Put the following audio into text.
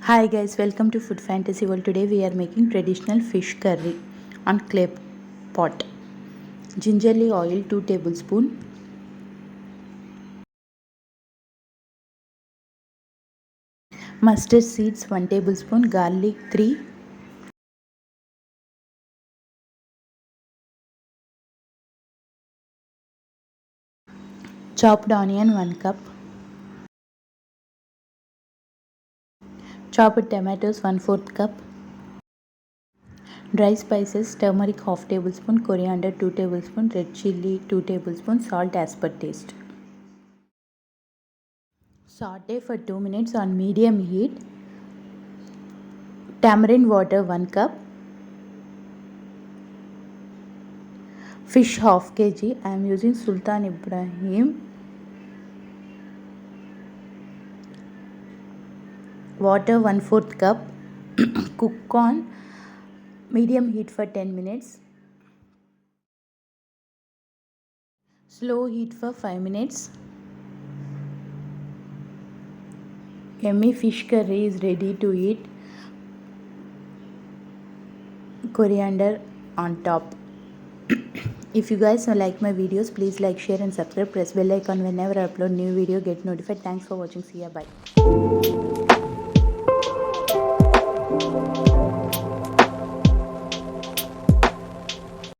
Hi guys, welcome to Food Fantasy World. Today we are making traditional fish curry on clay pot. Gingerly oil 2 tablespoons, mustard seeds 1 tablespoon, garlic 3, chopped onion 1 cup, chopped tomatoes 1/4 cup, dry spices turmeric half tablespoon, coriander 2 tablespoon, red chilli 2 tablespoon, salt as per taste. Saute for 2 minutes on medium heat. Tamarind water 1 cup. Fish half kg. I am using Sultan Ibrahim. Water 1/4 cup. Cook on medium heat for 10 minutes. Slow heat for 5 minutes. Yummy fish curry is ready to eat. Coriander on top. If you guys like my videos, please like, share and subscribe. Press bell icon whenever I upload new video. Get notified. Thanks for watching. See ya. Bye.